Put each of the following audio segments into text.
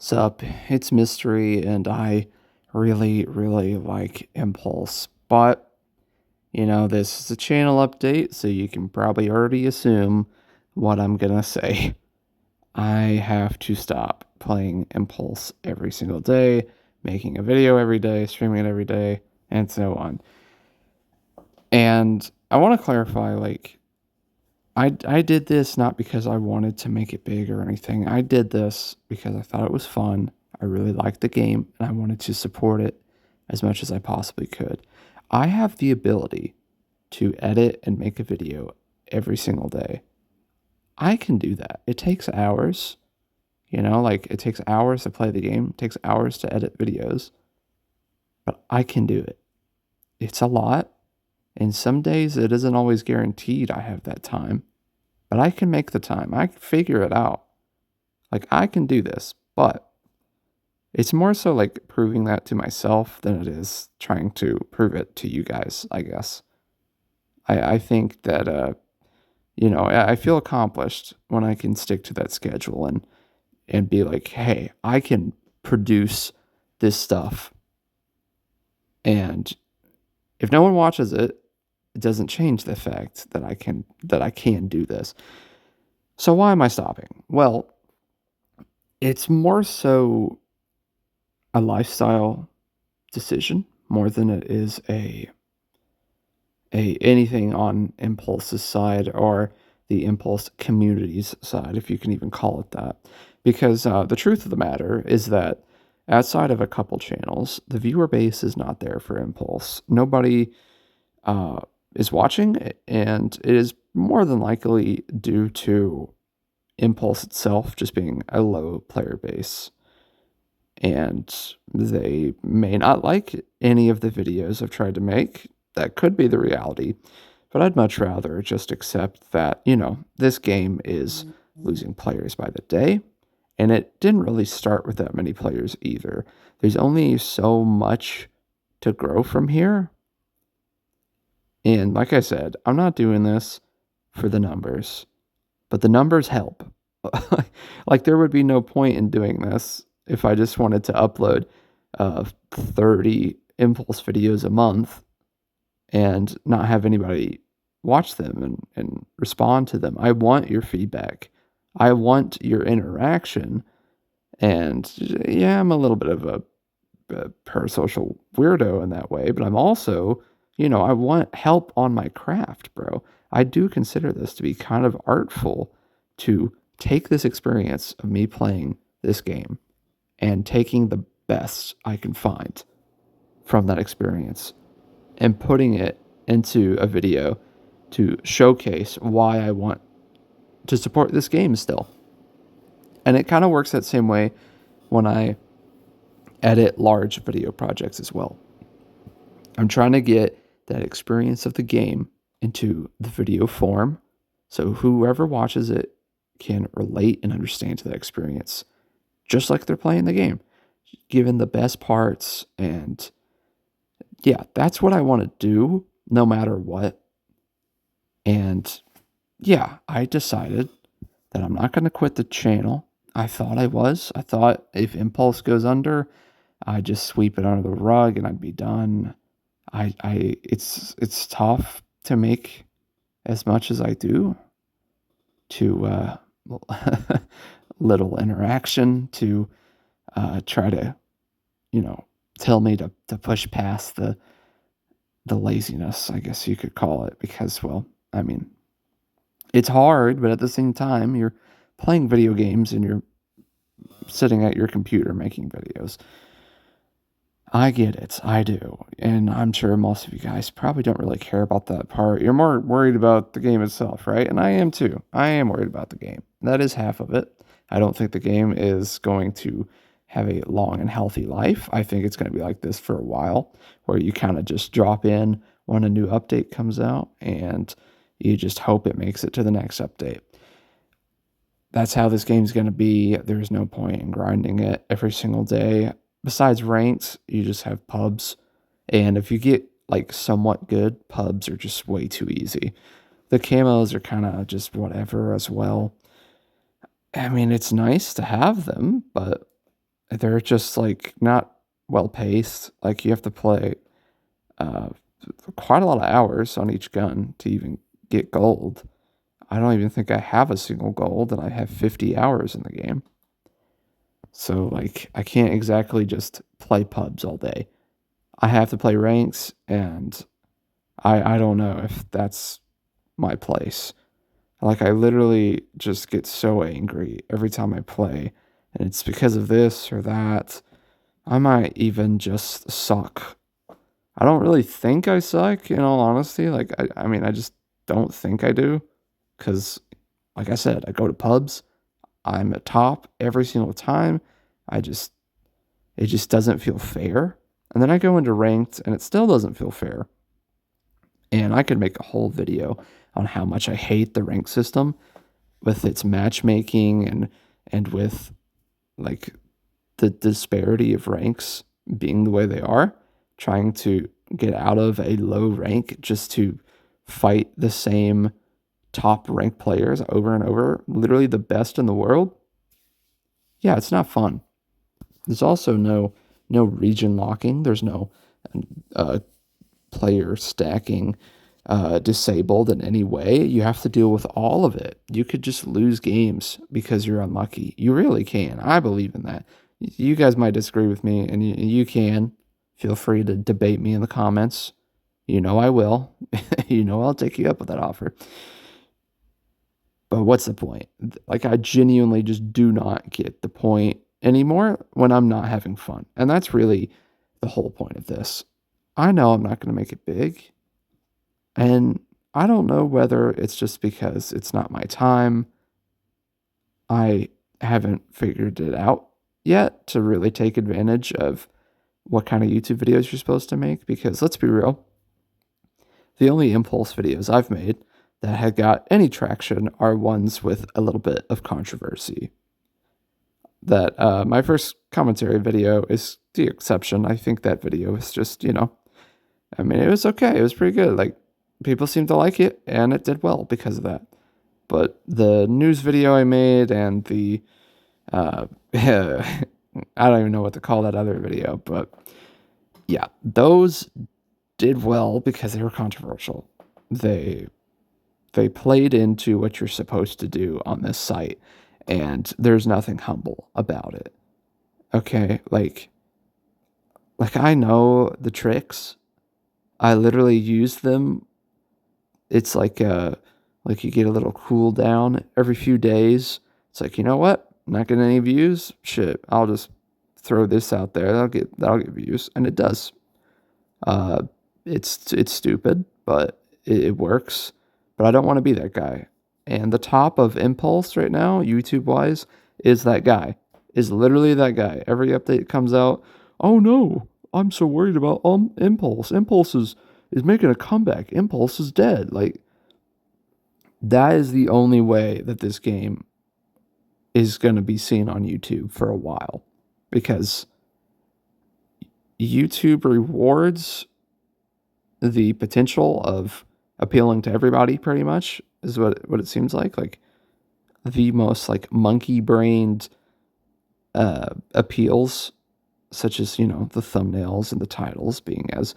Sup, it's Mystery, and I really, really like Impulse. But, this is a channel update, so you can probably already assume what I'm gonna say. I have to stop playing Impulse every single day, making a video every day, streaming it every day, and so on. And I want to clarify, I did this not because I wanted to make it big or anything. I did this because I thought it was fun. I really liked the game and I wanted to support it as much as I possibly could. I have the ability to edit and make a video every single day. I can do that. It takes hours, it takes hours to play the game, it takes hours to edit videos, but I can do it. It's a lot, and some days it isn't always guaranteed I have that time. But I can make the time. I can figure it out. I can do this, but it's more so like proving that to myself than it is trying to prove it to you guys, I guess. I think that, I feel accomplished when I can stick to that schedule and be like, hey, I can produce this stuff. And if no one watches it, it doesn't change the fact that I can do this. So why am I stopping? Well, it's more so a lifestyle decision more than it is a anything on Impulse's side or the Impulse community's side, if you can even call it that. Because the truth of the matter is that outside of a couple channels, the viewer base is not there for Impulse. Nobody is watching, and it is more than likely due to Impulse itself just being a low player base. And they may not like any of the videos I've tried to make. That could be the reality. But I'd much rather just accept that, this game is losing players by the day. And it didn't really start with that many players either. There's only so much to grow from here. And like I said, I'm not doing this for the numbers, but the numbers help. There would be no point in doing this if I just wanted to upload 30 Impulse videos a month and not have anybody watch them and respond to them. I want your feedback. I want your interaction. And yeah, I'm a little bit of a parasocial weirdo in that way, but I'm also, I want help on my craft, bro. I do consider this to be kind of artful to take this experience of me playing this game and taking the best I can find from that experience and putting it into a video to showcase why I want to support this game still. And it kind of works that same way when I edit large video projects as well. I'm trying to get that experience of the game into the video form so whoever watches it can relate and understand to that experience just like they're playing the game, given the best parts. And yeah, that's what I want to do no matter what. And yeah, I decided that I'm not going to quit the channel. I thought I was. I thought if Impulse goes under, I'd just sweep it under the rug and I'd be done. It's tough to make as much as I do to little interaction to try to, tell me to push past the laziness, I guess you could call it, because, well, I mean, it's hard, but at the same time, you're playing video games and you're sitting at your computer making videos. I get it. I do. And I'm sure most of you guys probably don't really care about that part. You're more worried about the game itself, right? And I am too. I am worried about the game. That is half of it. I don't think the game is going to have a long and healthy life. I think it's going to be like this for a while, where you kind of just drop in when a new update comes out and you just hope it makes it to the next update. That's how this game's going to be. There's no point in grinding it every single day. Besides ranked, you just have pubs. And if you get somewhat good, pubs are just way too easy. The camos are kind of just whatever as well. I mean, it's nice to have them, but they're just like not well paced. Like you have to play uh, quite a lot of hours on each gun to even get gold. I don't even think I have a single gold, and I have 50 hours in the game. So like I can't exactly just play pubs all day. I have to play ranks, and I don't know if that's my place. Like I literally just get so angry every time I play, and it's because of this or that. I might even just suck. I don't really think I suck, in all honesty. Like I mean, I just don't think I do, because like I said, I go to pubs. I'm a top every single time. I just it just doesn't feel fair. And then I go into ranked, and it still doesn't feel fair. And I could make a whole video on how much I hate the rank system with its matchmaking and with like the disparity of ranks being the way they are, trying to get out of a low rank just to fight the same top ranked players over and over, literally the best in the world. Yeah, it's not fun. There's also no region locking. There's no uh, player stacking disabled in any way. You have to deal with all of it. You could just lose games because you're unlucky. You really can. I believe in that. You guys might disagree with me, and you can. Feel free to debate me in the comments. You know I will. You know I'll take you up with that offer. But what's the point? Like, I genuinely just do not get the point anymore when I'm not having fun. And that's really the whole point of this. I know I'm not going to make it big. And I don't know whether it's just because it's not my time. I haven't figured it out yet to really take advantage of what kind of YouTube videos you're supposed to make. Because let's be real, the only Impulse videos I've made that had got any traction are ones with a little bit of controversy. That my first commentary video is the exception. I think that video is just, I mean, it was okay. It was pretty good. Like, people seemed to like it, and it did well because of that. But the news video I made and the, I don't even know what to call that other video, but yeah, those did well because they were controversial. They played into what you're supposed to do on this site, and there's nothing humble about it. Okay, like I know the tricks. I literally use them. It's like you get a little cool down every few days. It's like, you know what? Not getting any views? Shit, I'll just throw this out there. That'll get views, and it does. Uh, it's stupid, but it works. But I don't want to be that guy. And the top of Impulse right now, YouTube wise, is that guy. Is literally that guy. Every update comes out. Oh no, I'm so worried about Impulse. Impulse is making a comeback. Impulse is dead. Like, that is the only way that this game is going to be seen on YouTube for a while, because YouTube rewards the potential of appealing to everybody, pretty much is what it seems like the most like monkey brained appeals, such as the thumbnails and the titles being as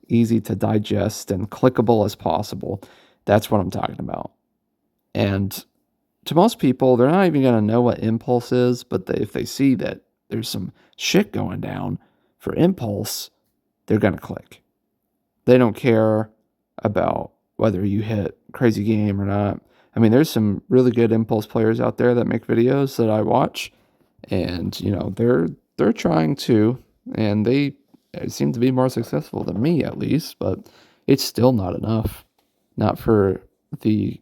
easy to digest and clickable as possible. That's what I'm talking about. And to most people, they're not even going to know what Impulse is, but if they see that there's some shit going down for Impulse, they're going to click. They don't care about whether you hit crazy game or not. I mean, there's some really good Impulse players out there that make videos that I watch, and they're trying to, and they seem to be more successful than me at least, but it's still not enough. Not for the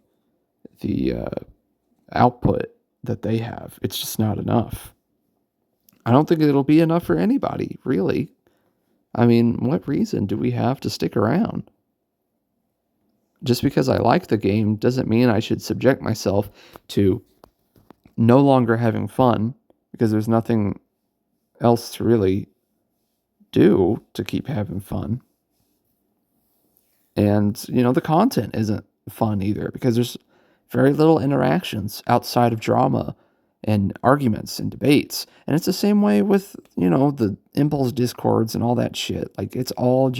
output that they have. It's just not enough. I don't think it'll be enough for anybody, really. I mean, what reason do we have to stick around? Just because I like the game doesn't mean I should subject myself to no longer having fun, because there's nothing else to really do to keep having fun. And, the content isn't fun either, because there's very little interactions outside of drama and arguments and debates. And it's the same way with, the Impulse Discords and all that shit. Like, it's all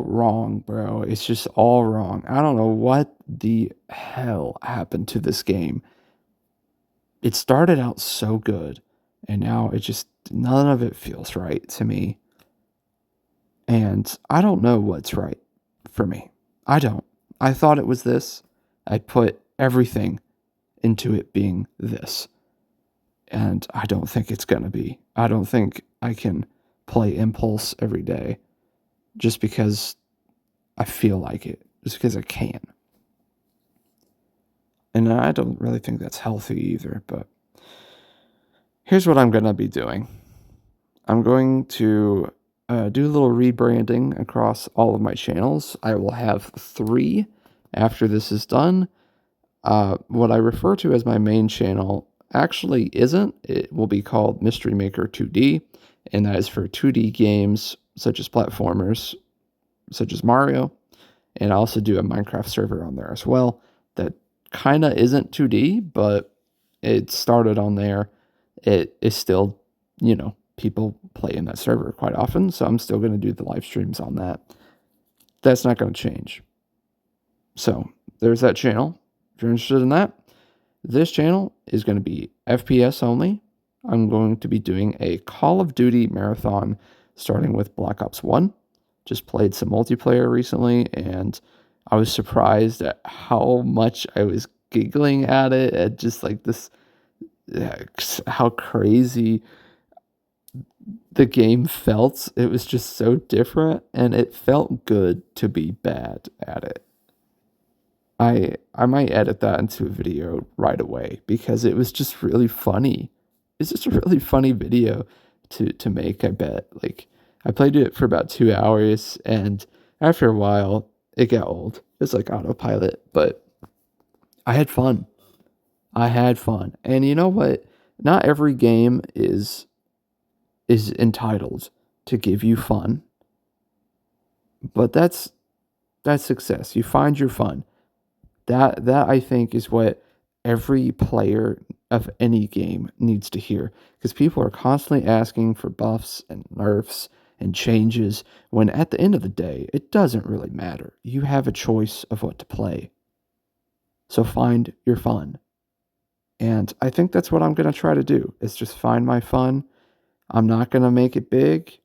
wrong, bro. It's just all wrong. I don't know what the hell happened to this game. It started out so good, and now none of it feels right to me. And I don't know what's right for me. I don't. I thought it was this. I put everything into it being this. And I don't think it's going to be. I don't think I can play Impulse every day just because I feel like it, just because I can. And I don't really think that's healthy either, but here's what I'm going to be doing. I'm going to do a little rebranding across all of my channels. I will have 3 after this is done. What I refer to as my main channel actually isn't. It will be called Mystery Maker 2D, and that is for 2D games such as platformers, such as Mario. And I also do a Minecraft server on there as well that kind of isn't 2D, but it started on there. It is still, people play in that server quite often, so I'm still going to do the live streams on that. That's not going to change. So there's that channel. If you're interested in that, this channel is going to be FPS only. I'm going to be doing a Call of Duty marathon starting with Black Ops 1. Just played some multiplayer recently, and I was surprised at how much I was giggling at it, at just like this, how crazy the game felt. It was just so different, and it felt good to be bad at it. I might edit that into a video right away because it was just really funny. It's just a really funny video to make, I bet. Like, I played it for about 2 hours, and after a while it got old. It's like autopilot, but I had fun. I had fun. And you know what? Not every game is entitled to give you fun. But that's success. You find your fun. That I think is what every player of any game needs to hear, because people are constantly asking for buffs and nerfs and changes when at the end of the day it doesn't really matter. You have a choice of what to play. So find your fun. And I think that's what I'm going to try to do, is just find my fun. I'm not going to make it big.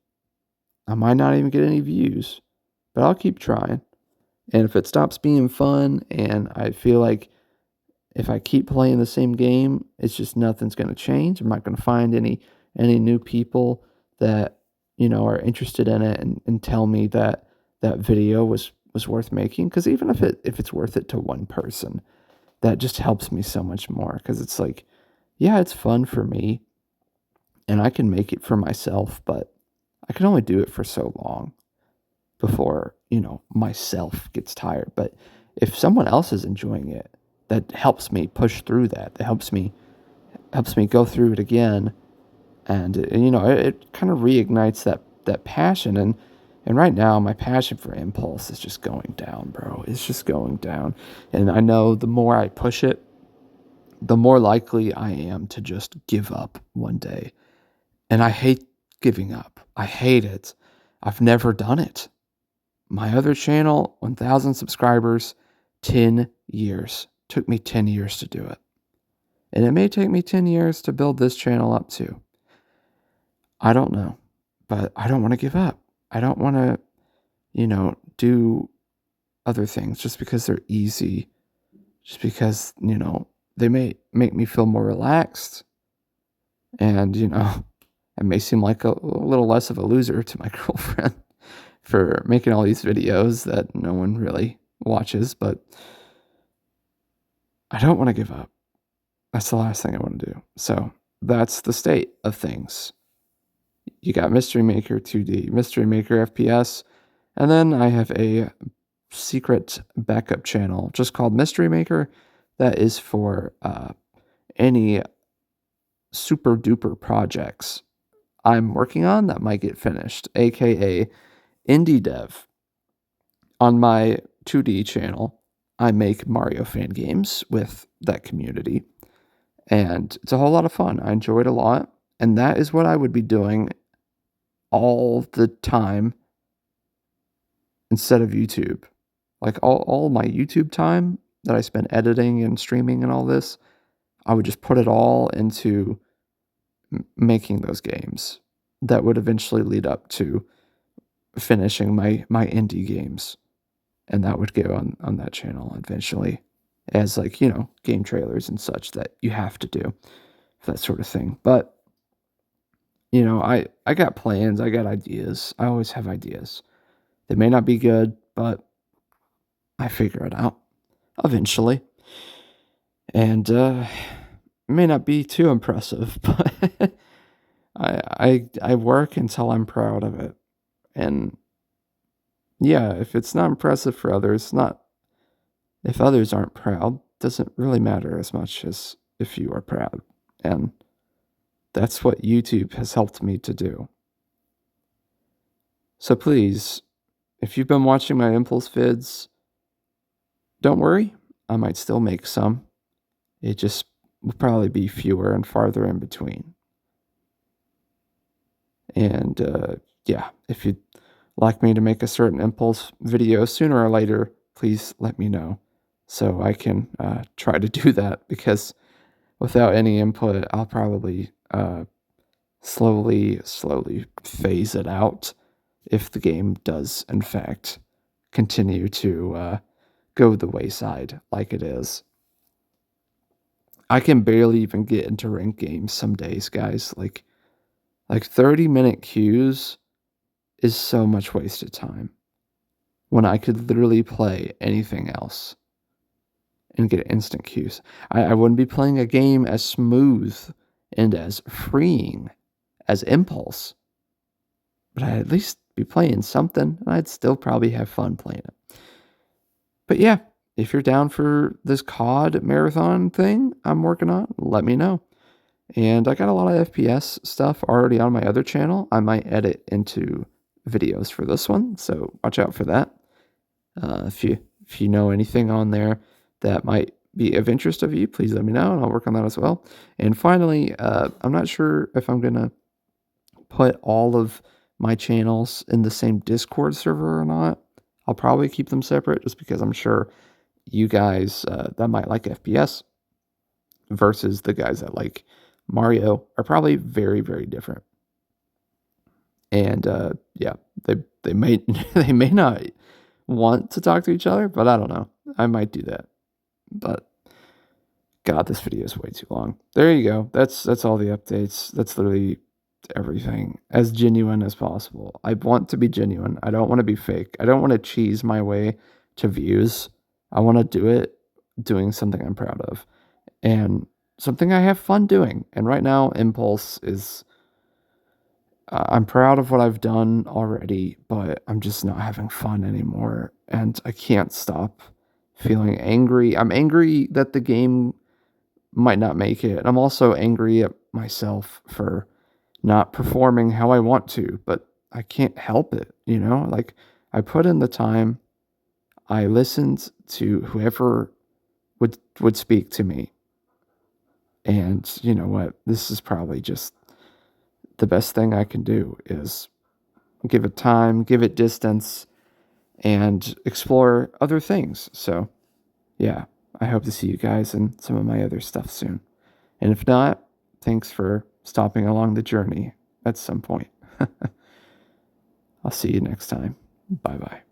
I might not even get any views, but I'll keep trying. And if it stops being fun and I feel like if I keep playing the same game, it's just nothing's going to change. I'm not going to find any new people that, are interested in it and tell me that that video was worth making. Because even if it's worth it to one person, that just helps me so much more. Because it's like, yeah, it's fun for me, and I can make it for myself, but I can only do it for so long before, myself gets tired. But if someone else is enjoying it, that helps me push through that. That helps me go through it again. And it kind of reignites that passion. And right now my passion for Impulse is just going down, bro. It's just going down. And I know the more I push it, the more likely I am to just give up one day. And I hate giving up. I hate it. I've never done it. My other channel, 1,000 subscribers, 10 years. Took me 10 years to do it. And it may take me 10 years to build this channel up too. I don't know. But I don't want to give up. I don't want to, do other things just because they're easy. Just because, they may make me feel more relaxed. And, I may seem like a little less of a loser to my girlfriend for making all these videos that no one really watches, but I don't want to give up. That's the last thing I want to do. So that's the state of things. You got Mystery Maker 2D, Mystery Maker FPS, and then I have a secret backup channel just called Mystery Maker that is for any super duper projects I'm working on that might get finished, aka indie dev. On my 2D channel, I make Mario fan games with that community. And it's a whole lot of fun. I enjoy it a lot. And that is what I would be doing all the time instead of YouTube. Like all my YouTube time that I spend editing and streaming and all this, I would just put it all into making those games that would eventually lead up to finishing my indie games. And that would go on that channel eventually as like, game trailers and such that you have to do for that sort of thing. But I got plans, I got ideas. I always have ideas. They may not be good, but I figure it out eventually. And it may not be too impressive, but I work until I'm proud of it. And yeah, if it's not impressive for others, not if others aren't proud, doesn't really matter as much as if you are proud. And that's what YouTube has helped me to do. So please, if you've been watching my Impulse vids, don't worry, I might still make some. It just will probably be fewer and farther in between. And yeah, if you'd like me to make a certain Impulse video sooner or later, please let me know so I can try to do that, because without any input, I'll probably slowly phase it out if the game does, in fact, continue to go the wayside like it is. I can barely even get into ranked games some days, guys. Like 30-minute queues is so much wasted time when I could literally play anything else and get instant queues. I wouldn't be playing a game as smooth and as freeing as Impulse, but I'd at least be playing something, and I'd still probably have fun playing it. But yeah, if you're down for this COD marathon thing I'm working on, let me know. And I got a lot of FPS stuff already on my other channel. I might edit into videos for this one, so watch out for that. If you know anything on there that might be of interest of you, please let me know, and I'll work on that as well. And finally, I'm not sure if I'm gonna put all of my channels in the same Discord server or not. I'll probably keep them separate just because I'm sure you guys that might like FPS versus the guys that like Mario are probably very, very different. And yeah, they may they may not want to talk to each other, but I don't know. I might do that. But God, this video is way too long. There you go. That's all the updates. That's literally everything. As genuine as possible. I want to be genuine. I don't want to be fake. I don't want to cheese my way to views. I want to do it doing something I'm proud of and something I have fun doing. And right now, Impulse is. I'm proud of what I've done already, but I'm just not having fun anymore. And I can't stop feeling angry. I'm angry that the game might not make it. I'm also angry at myself for not performing how I want to, but I can't help it, Like, I put in the time, I listened to whoever would speak to me. And you know what? This is probably just the best thing I can do is give it time, give it distance, and explore other things. So, yeah, I hope to see you guys in some of my other stuff soon. And if not, thanks for stopping along the journey at some point. I'll see you next time. Bye bye.